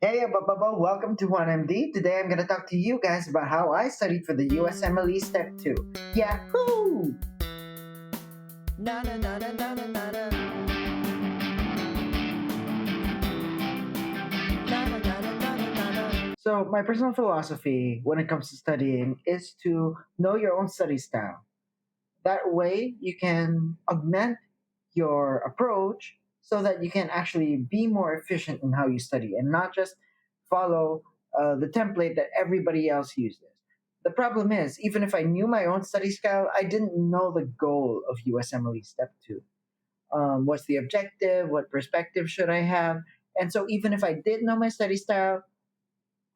Hey, welcome to 1MD. Today I'm going to talk to you guys about how I studied for the USMLE Step 2. Yahoo! Na na na na na na na na na na na na na na. So, my personal philosophy when it comes to studying is to know your own study style. That way, you can augment your approach so that you can actually be more efficient in how you study and not just follow the template that everybody else uses. The problem is, even if I knew my own study style, I didn't know the goal of USMLE Step 2. What's the objective? What perspective should I have? And so, even if I did know my study style,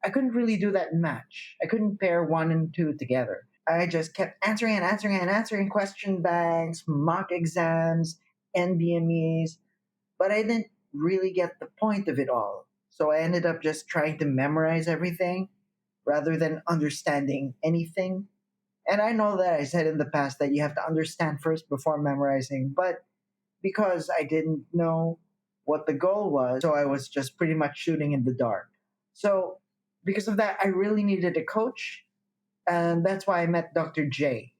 I couldn't really do that match. I couldn't pair one and two together. I just kept answering and answering and answering question banks, mock exams, NBMEs, but I didn't really get the point of it all. So I ended up just trying to memorize everything rather than understanding anything. And I know that I said in the past that you have to understand first before memorizing, but because I didn't know what the goal was, so I was just pretty much shooting in the dark. So because of that, I really needed a coach, and that's why I met Dr. J.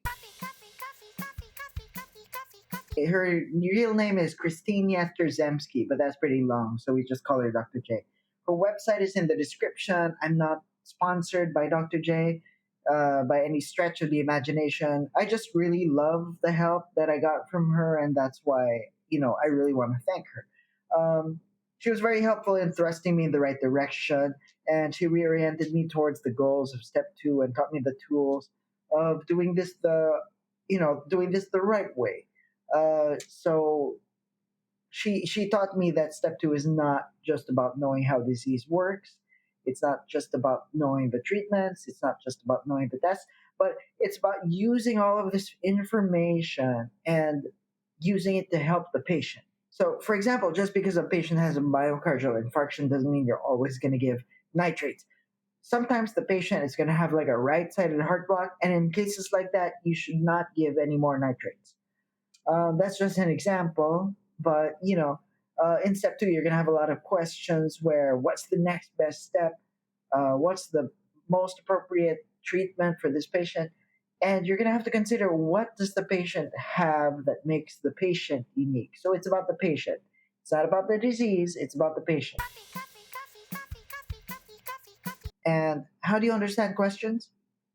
Her real name is Christina Trzemski, but that's pretty long, so we just call her Dr. J. Her website is in the description. I'm not sponsored by Dr. J by any stretch of the imagination. I just really love the help that I got from her, and that's why, I really want to thank her. She was very helpful in thrusting me in the right direction, and she reoriented me towards the goals of step two and taught me the tools of doing this the right way. So she taught me that step two is not just about knowing how disease works. It's not just about knowing the treatments. It's not just about knowing the tests, but it's about using all of this information and using it to help the patient. So, for example, just because a patient has a myocardial infarction doesn't mean you're always going to give nitrates. Sometimes the patient is going to have like a right-sided heart block, and in cases like that, you should not give any more nitrates. That's just an example, but in step two, you're gonna have a lot of questions where what's the next best step, what's the most appropriate treatment for this patient, and you're gonna have to consider what does the patient have that makes the patient unique. So it's about the patient. It's not about the disease. It's about the patient. And how do you understand questions?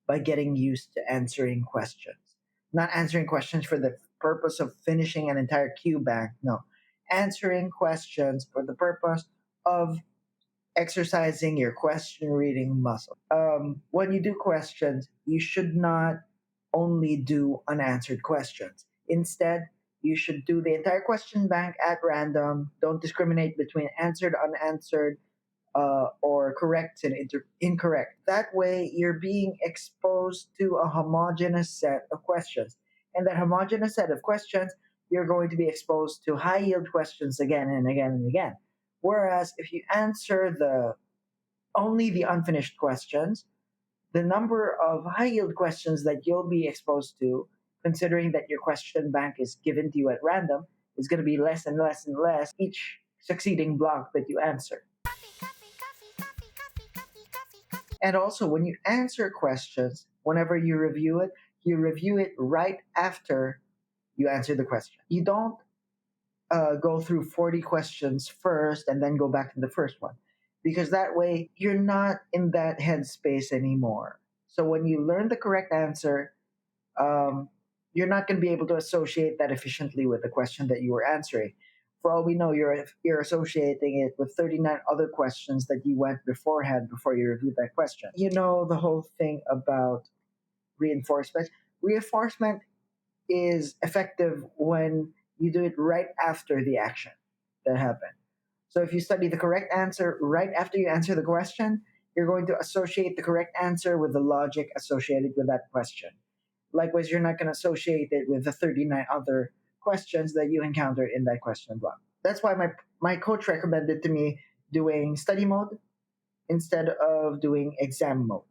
By getting used to answering questions. Not answering questions for the purpose of finishing an entire Qbank. No. Answering questions for the purpose of exercising your question reading muscle. When you do questions, you should not only do unanswered questions. Instead, you should do the entire question bank at random. Don't discriminate between answered, unanswered, or correct and incorrect. That way, you're being exposed to a homogeneous set of questions. And that homogeneous set of questions, you're going to be exposed to high yield questions again and again and again. Whereas if you answer the only the unfinished questions, the number of high yield questions that you'll be exposed to, considering that your question bank is given to you at random, is going to be less and less and less each succeeding block that you answer. And also, when you answer questions, whenever you review it right after you answer the question. You don't go through 40 questions first and then go back to the first one, because that way you're not in that headspace anymore. So when you learn the correct answer, you're not going to be able to associate that efficiently with the question that you were answering. For all we know, you're associating it with 39 other questions that you went beforehand before you reviewed that question. You know the whole thing about reinforcement. Reinforcement is effective when you do it right after the action that happened. So if you study the correct answer right after you answer the question, you're going to associate the correct answer with the logic associated with that question. Likewise, you're not going to associate it with the 39 other questions that you encountered in that question block. That's why my coach recommended to me doing study mode instead of doing exam mode.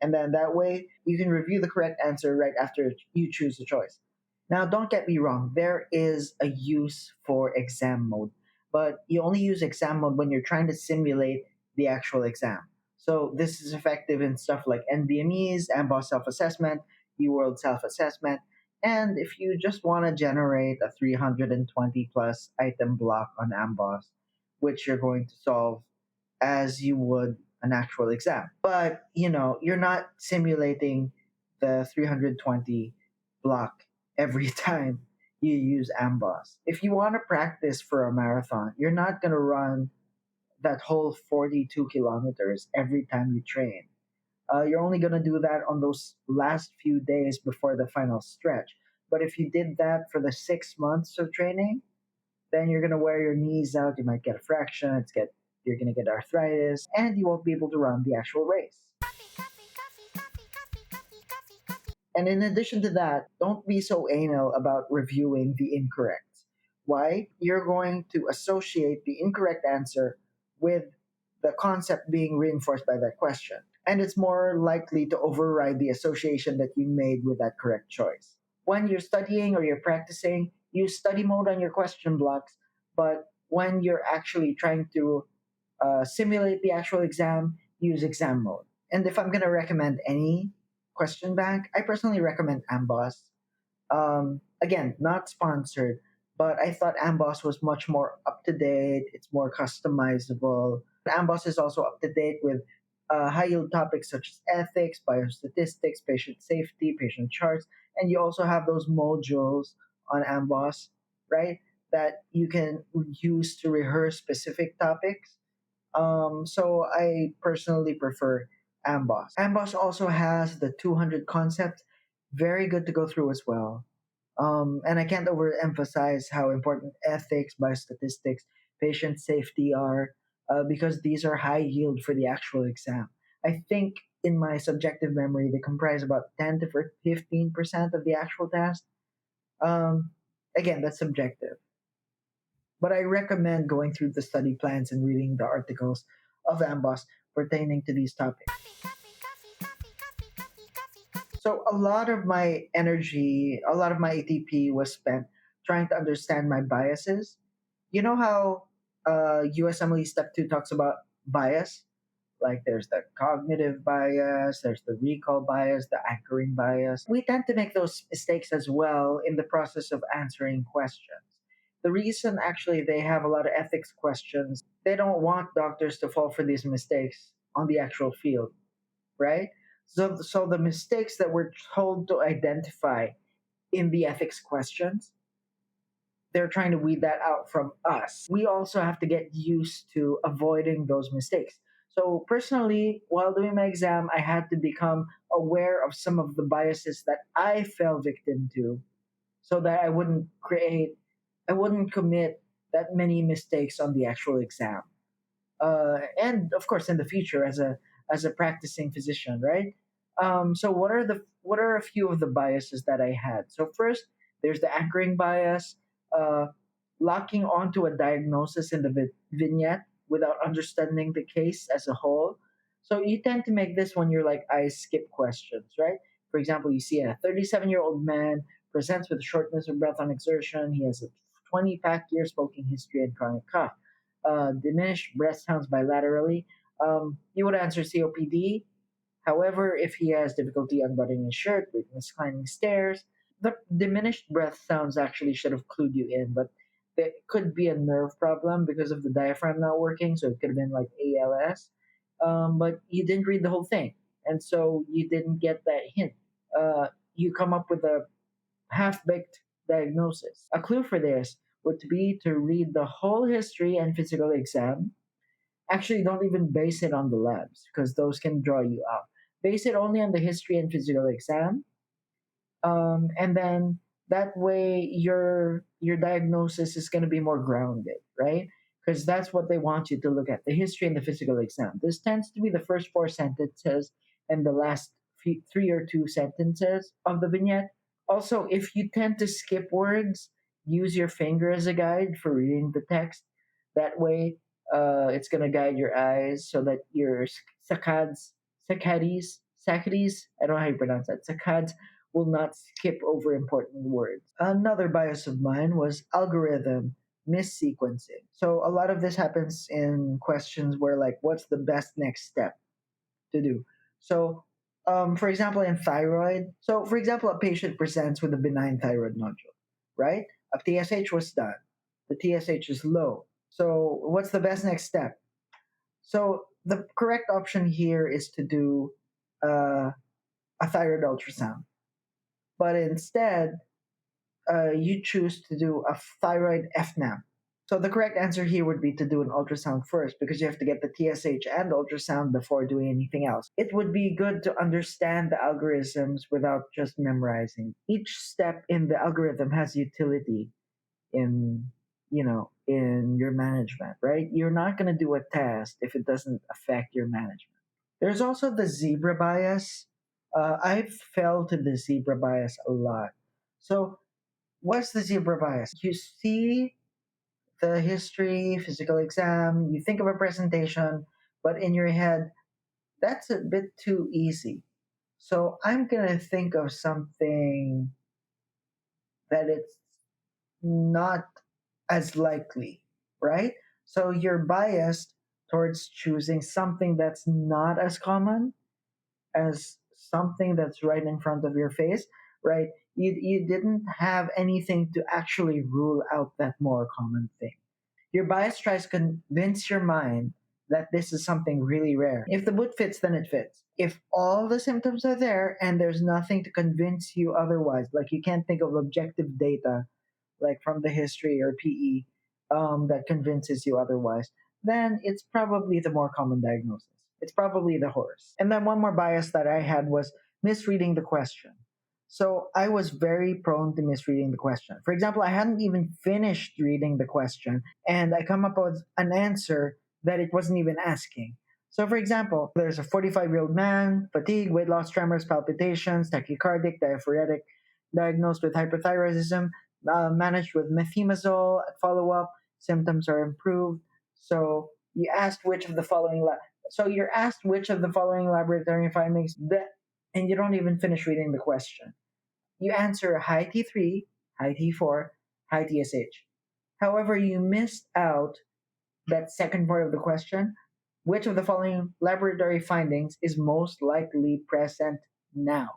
And then that way, you can review the correct answer right after you choose the choice. Now, don't get me wrong, there is a use for exam mode, but you only use exam mode when you're trying to simulate the actual exam. So this is effective in stuff like NBMEs, Amboss self-assessment, UWorld self-assessment, and if you just want to generate a 320 plus item block on Amboss, which you're going to solve as you would an actual exam. But, you're not simulating the 320 block every time you use Amboss. If you want to practice for a marathon, you're not going to run that whole 42 kilometers every time you train. You're only going to do that on those last few days before the final stretch. But if you did that for the 6 months of training, then you're going to wear your knees out. You might get a fraction. You're going to get arthritis, and you won't be able to run the actual race. And in addition to that, don't be so anal about reviewing the incorrect. Why? You're going to associate the incorrect answer with the concept being reinforced by that question. And it's more likely to override the association that you made with that correct choice. When you're studying or you're practicing, use study mode on your question blocks. But when you're actually trying to simulate the actual exam, use exam mode. And if I'm going to recommend any question bank, I personally recommend Amboss. Again, not sponsored, but I thought Amboss was much more up to date. It's more customizable. Amboss is also up to date with high yield topics such as ethics, biostatistics, patient safety, patient charts, and you also have those modules on Amboss, right? That you can use to rehearse specific topics. So I personally prefer Amboss. Amboss also has the 200 concepts, very good to go through as well. And I can't overemphasize how important ethics, biostatistics, patient safety are, because these are high yield for the actual exam. I think in my subjective memory, they comprise about 10 to 15% of the actual test. Um, Again, that's subjective. But I recommend going through the study plans and reading the articles of Amboss pertaining to these topics. So a lot of my energy, a lot of my ATP was spent trying to understand my biases. You know how USMLE Step 2 talks about bias? Like there's the cognitive bias, there's the recall bias, the anchoring bias. We tend to make those mistakes as well in the process of answering questions. The reason actually they have a lot of ethics questions, they don't want doctors to fall for these mistakes on the actual field, right? So the mistakes that we're told to identify in the ethics questions, they're trying to weed that out from us. We also have to get used to avoiding those mistakes. So personally, while doing my exam, I had to become aware of some of the biases that I fell victim to so that I wouldn't commit that many mistakes on the actual exam. And of course, in the future, as a practicing physician, right? So what are a few of the biases that I had? So first, there's the anchoring bias, uh, locking onto a diagnosis in the vignette without understanding the case as a whole. So you tend to make this when you're like, I skip questions, right? For example, you see a 37-year-old man presents with shortness of breath on exertion. He has a 20 pack year smoking history and chronic cough. Diminished breath sounds bilaterally. You would answer COPD. However, if he has difficulty unbuttoning his shirt, weakness climbing stairs, the diminished breath sounds actually should have clued you in, but it could be a nerve problem because of the diaphragm not working, so it could have been like ALS. But you didn't read the whole thing, and so you didn't get that hint. You come up with a half baked diagnosis. A clue for this would be to read the whole history and physical exam. Actually, don't even base it on the labs because those can draw you out. Base it only on the history and physical exam, and then that way your diagnosis is going to be more grounded, right? Because that's what they want you to look at, the history and the physical exam. This tends to be the first four sentences and the last three or two sentences of the vignette. Also, if you tend to skip words, use your finger as a guide for reading the text. That way, it's going to guide your eyes so that your saccades, I don't know how you pronounce that, saccades will not skip over important words. Another bias of mine was algorithm. missequencing. So a lot of this happens in questions where, like, what's the best next step to do? So, for example, in thyroid, so for example, a patient presents with a benign thyroid nodule, right? A TSH was done. The TSH is low. So, what's the best next step? So, the correct option here is to do uh, a thyroid ultrasound. But instead, you choose to do a thyroid FNAM. So the correct answer here would be to do an ultrasound first because you have to get the TSH and ultrasound before doing anything else. It would be good to understand the algorithms without just memorizing. Each step in the algorithm has utility in in your management, right? You're not going to do a test if it doesn't affect your management. There's also the zebra bias. I've fell to the zebra bias a lot. So what's the zebra bias? You see the history, physical exam, you think of a presentation, but in your head, that's a bit too easy. So I'm going to think of something that it's not as likely, right? So you're biased towards choosing something that's not as common as something that's right in front of your face, right? You didn't have anything to actually rule out that more common thing. Your bias tries to convince your mind that this is something really rare. If the boot fits, then it fits. If all the symptoms are there and there's nothing to convince you otherwise, like you can't think of objective data, like from the history or PE, that convinces you otherwise, then it's probably the more common diagnosis. It's probably the horse. And then one more bias that I had was misreading the question. So I was very prone to misreading the question. For example, I hadn't even finished reading the question and I come up with an answer that it wasn't even asking. So, for example, there's a 45-year-old man, fatigue, weight loss, tremors, palpitations, tachycardic, diaphoretic, diagnosed with hyperthyroidism, managed with methimazole. At follow up, symptoms are improved. So, you're asked which of the following laboratory findings that, and you don't even finish reading the question. You answer high T3, high T4, high TSH. However, you missed out that second part of the question. Which of the following laboratory findings is most likely present now?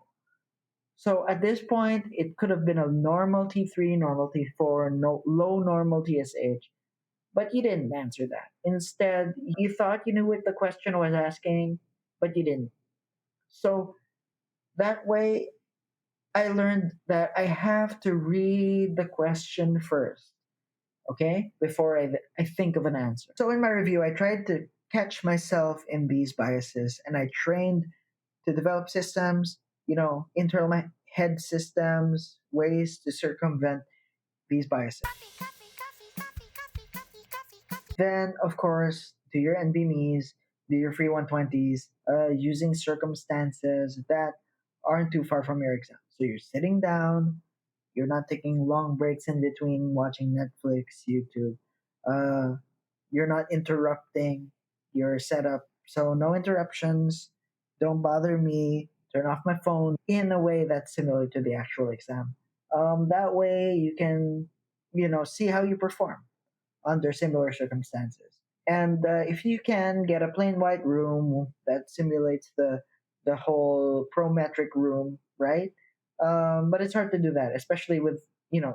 So at this point, it could have been a normal T3, normal T4, no, low normal TSH, but you didn't answer that. Instead, you thought you knew what the question was asking, but you didn't. So that way, I learned that I have to read the question first, okay, before I think of an answer. So in my review, I tried to catch myself in these biases and I trained to develop systems, internal my head systems, ways to circumvent these biases. Then, of course, do your NBMEs, do your free 120s, using circumstances that aren't too far from your exam. So you're sitting down, you're not taking long breaks in between watching Netflix, YouTube. Uh, you're not interrupting your setup. So no interruptions. Don't bother me. Turn off my phone in a way that's similar to the actual exam. That way you can, see how you perform under similar circumstances. And if you can get a plain white room that simulates the whole prometric room, right? But it's hard to do that, especially with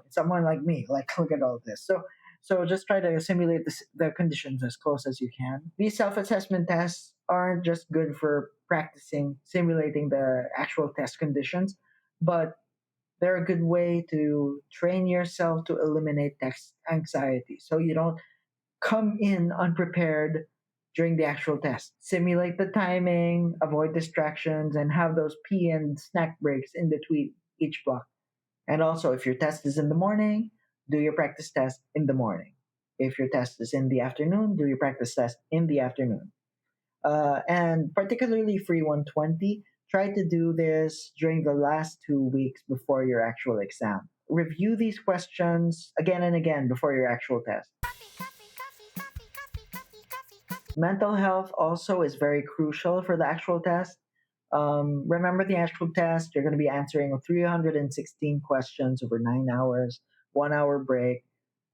someone like me. Like, look at all this. So just try to simulate the conditions as close as you can. These self-assessment tests aren't just good for practicing simulating the actual test conditions, but they're a good way to train yourself to eliminate test anxiety so you don't come in unprepared during the actual test. Simulate the timing, avoid distractions, and have those pee and snack breaks in between each block. And also, if your test is in the morning, do your practice test in the morning. If your test is in the afternoon, do your practice test in the afternoon. And particularly free 120, try to do this during the last 2 weeks before your actual exam. Review these questions again and again before your actual test. Mental health also is very crucial for the actual test. Remember the actual test, you're going to be answering 316 questions over 9 hours, 1 hour break.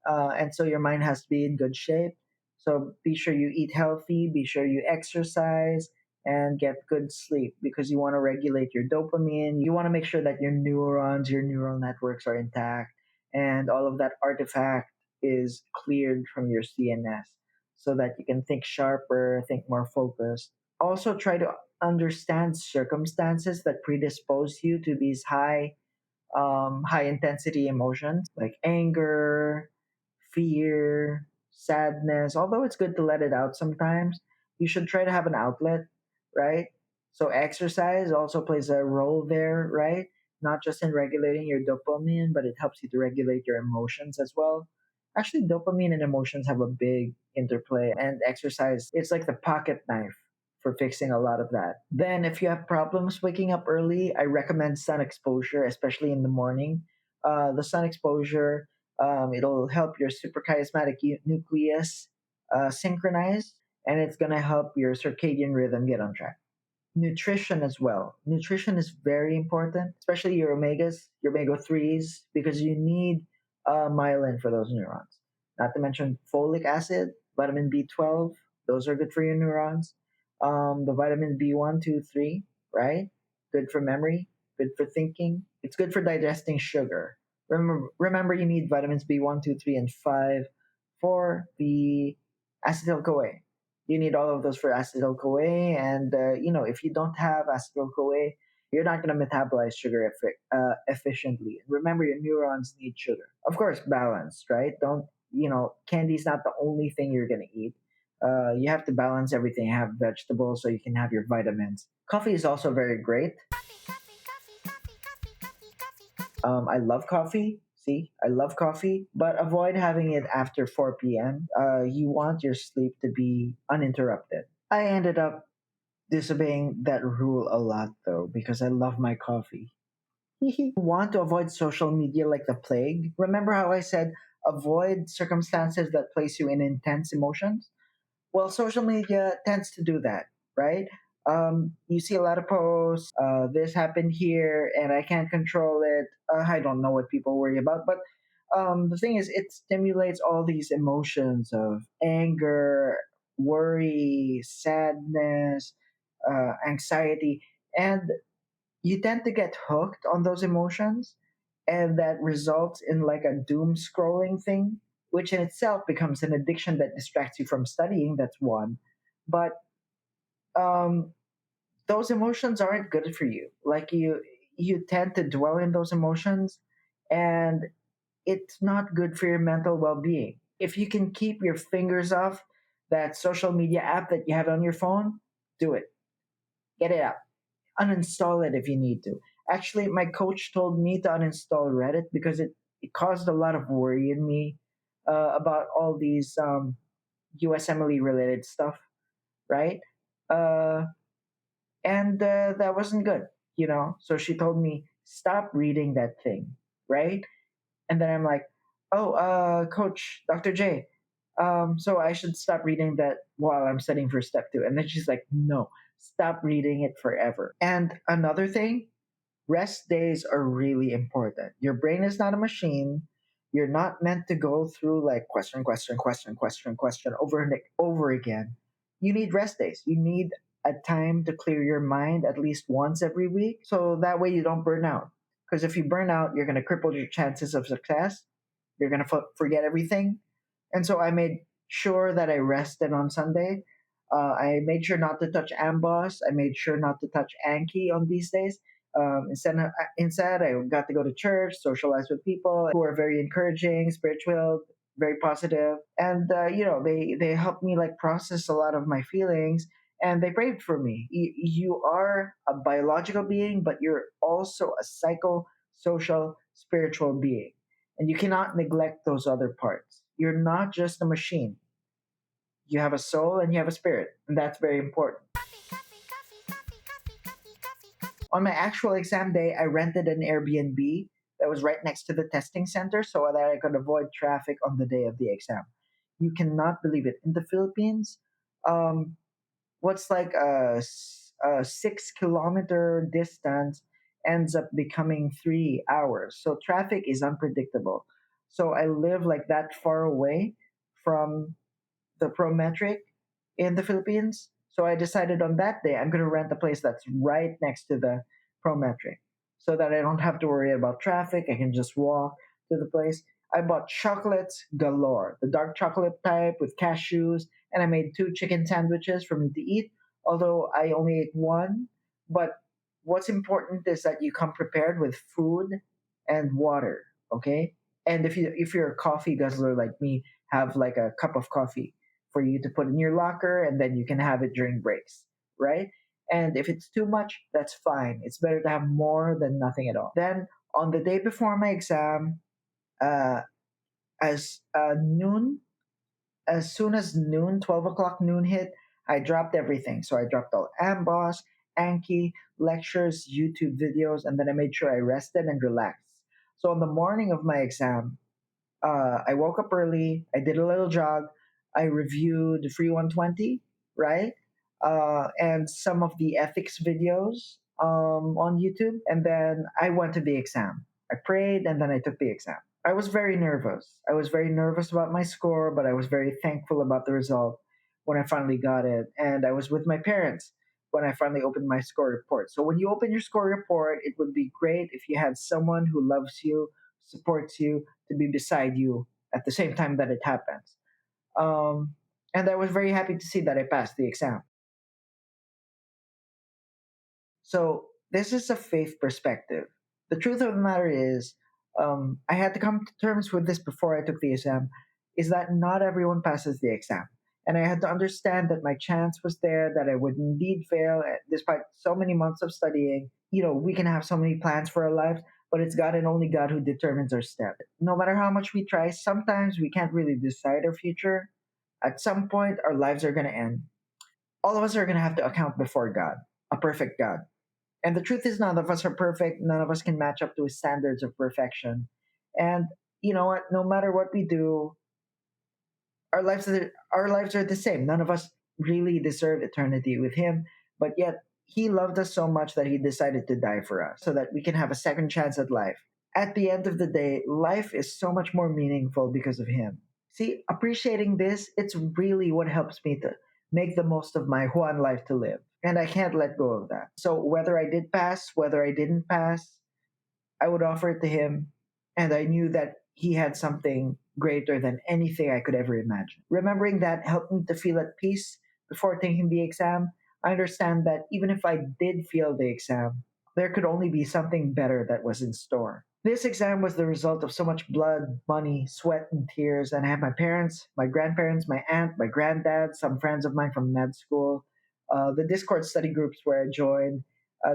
and so your mind has to be in good shape. So be sure you eat healthy, be sure you exercise, and get good sleep because you want to regulate your dopamine. You want to make sure that your neurons, your neural networks are intact, and all of that artifact is cleared from your CNS so that you can think sharper, think more focused. Also, try to understand circumstances that predispose you to these high intensity emotions like anger, fear, sadness. Although it's good to let it out sometimes, you should try to have an outlet, right? So exercise also plays a role there, right? Not just in regulating your dopamine, but it helps you to regulate your emotions as well. Actually, dopamine and emotions have a big interplay, and exercise, it's like the pocket knife for fixing a lot of that. Then, if you have problems waking up early, I recommend sun exposure, especially in the morning. The sun exposure, it'll help your suprachiasmatic nucleus synchronize, and it's going to help your circadian rhythm get on track. Nutrition as well. Nutrition is very important, especially your omega 3s, because you need myelin for those neurons. Not to mention folic acid, vitamin B12, those are good for your neurons. The vitamin B1, 2, 3, right? Good for memory, good for thinking. It's good for digesting sugar. Remember you need vitamins B1, 2, 3, and 5 for the acetyl CoA. You need all of those for acetyl CoA, and if you don't have acetyl CoA, you're not going to metabolize sugar efficiently. Remember, your neurons need sugar. Of course, balanced, right? Don't candy's not the only thing you're going to eat. You have to balance everything. Have vegetables so you can have your vitamins. Coffee is also very great. I love coffee. See, I love coffee, but avoid having it after 4 p.m. You want your sleep to be uninterrupted. I ended up disobeying that rule a lot though because I love my coffee. Want to avoid social media like the plague? Remember how I said avoid circumstances that place you in intense emotions? Well, social media tends to do that, right? You see a lot of posts, this happened here, and I can't control it. I don't know what people worry about. But the thing is, it stimulates all these emotions of anger, worry, sadness, anxiety. And you tend to get hooked on those emotions, and that results in like a doom scrolling thing, which in itself becomes an addiction that distracts you from studying. That's one. But um, those emotions aren't good for you. Like you tend to dwell in those emotions, and it's not good for your mental well-being. If you can keep your fingers off that social media app that you have on your phone, do it. Get it out. Uninstall it if you need to. Actually, my coach told me to uninstall Reddit because it caused a lot of worry in me about all these USMLE related stuff, right? Uh, and that wasn't good, So she told me, stop reading that thing, right? And then I'm like, oh, coach, Dr. J, so I should stop reading that while I'm studying for step two. And then she's like, no, stop reading it forever. And another thing, rest days are really important. Your brain is not a machine. You're not meant to go through like question over and over again. You need rest days. You need a time to clear your mind at least once every week. So that way you don't burn out. Because if you burn out, you're going to cripple your chances of success. You're going to forget everything. And so I made sure that I rested on Sunday. I made sure not to touch Amboss. I made sure not to touch Anki on these days. Instead, I got to go to church, socialize with people who are very encouraging, spiritual, very positive, and they helped me like process a lot of my feelings, and they prayed for me. You are a biological being, but you're also a psycho-social, spiritual being, and you cannot neglect those other parts. You're not just a machine. You have a soul and you have a spirit, and that's very important. On my actual exam day, I rented an Airbnb that was right next to the testing center so that I could avoid traffic on the day of the exam. You cannot believe it. In the Philippines, um, what's like a 6 kilometer distance ends up becoming 3 hours. So traffic is unpredictable. So I live like that far away from the Prometric in the Philippines. So I decided on that day I'm going to rent a place that's right next to the Prometric so that I don't have to worry about traffic. I can just walk to the place. I bought chocolates galore, the dark chocolate type with cashews, and I made two chicken sandwiches for me to eat, although I only ate one. But what's important is that you come prepared with food and water, okay? And if you're a coffee guzzler like me, have like a cup of coffee for you to put in your locker, and then you can have it during breaks, right? And if it's too much, that's fine. It's better to have more than nothing at all. Then on the day before my exam, uh, as noon, as soon as noon, 12 o'clock noon hit, I dropped everything. So I dropped all Amboss, Anki, lectures, YouTube videos, and then I made sure I rested and relaxed. So on the morning of my exam, I woke up early. I did a little jog. I reviewed Free 120, right? And some of the ethics videos on YouTube. And then I went to the exam. I prayed and then I took the exam. I was very nervous. I was very nervous about my score, but I was very thankful about the result when I finally got it. And I was with my parents when I finally opened my score report. So when you open your score report, it would be great if you had someone who loves you, supports you, to be beside you at the same time that it happens. Um, and I was very happy to see that I passed the exam. So this is a faith perspective. The truth of the matter is, I had to come to terms with this before I took the exam, is that not everyone passes the exam. And I had to understand that my chance was there, that I would indeed fail, despite so many months of studying. We can have so many plans for our lives, but it's God and only God who determines our step. No matter how much we try, sometimes we can't really decide our future. At some point, our lives are going to end. All of us are going to have to account before God, a perfect God. And the truth is, none of us are perfect. None of us can match up to his standards of perfection. And you know what? No matter what we do, our lives are the same. None of us really deserve eternity with him, but yet he loved us so much that he decided to die for us so that we can have a second chance at life. At the end of the day, life is so much more meaningful because of him. See, appreciating this, it's really what helps me to make the most of my Juan life to live. And I can't let go of that. So whether I did pass, whether I didn't pass, I would offer it to him. And I knew that he had something greater than anything I could ever imagine. Remembering that helped me to feel at peace before taking the exam. I understand that even if I did fail the exam, there could only be something better that was in store. This exam was the result of so much blood, money, sweat, and tears. And I had my parents, my grandparents, my aunt, my granddad, some friends of mine from med school, the Discord study groups where I joined,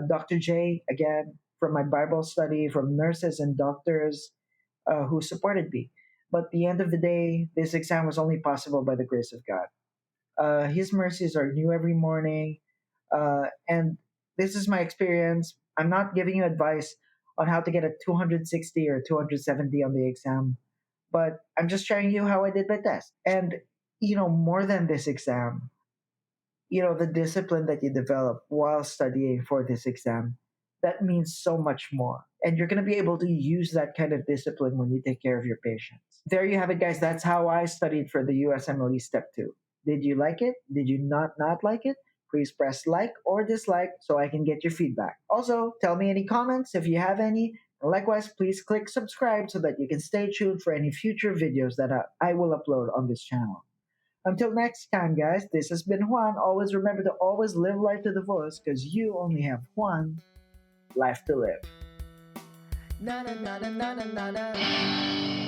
Dr. J, again, from my Bible study, from nurses and doctors who supported me. But at the end of the day, this exam was only possible by the grace of God. His mercies are new every morning. And this is my experience. I'm not giving you advice on how to get a 260 or 270 on the exam, but I'm just sharing you how I did my test. And, more than this exam, the discipline that you develop while studying for this exam, that means so much more. And you're going to be able to use that kind of discipline when you take care of your patients. There you have it, guys. That's how I studied for the USMLE Step 2. Did you like it? Did you not like it? Please press like or dislike so I can get your feedback. Also, tell me any comments if you have any. And likewise, please click subscribe so that you can stay tuned for any future videos that I will upload on this channel. Until next time, guys, this has been Juan. Always remember to always live life to the fullest because you only have one life to live. Na na na na na na na na.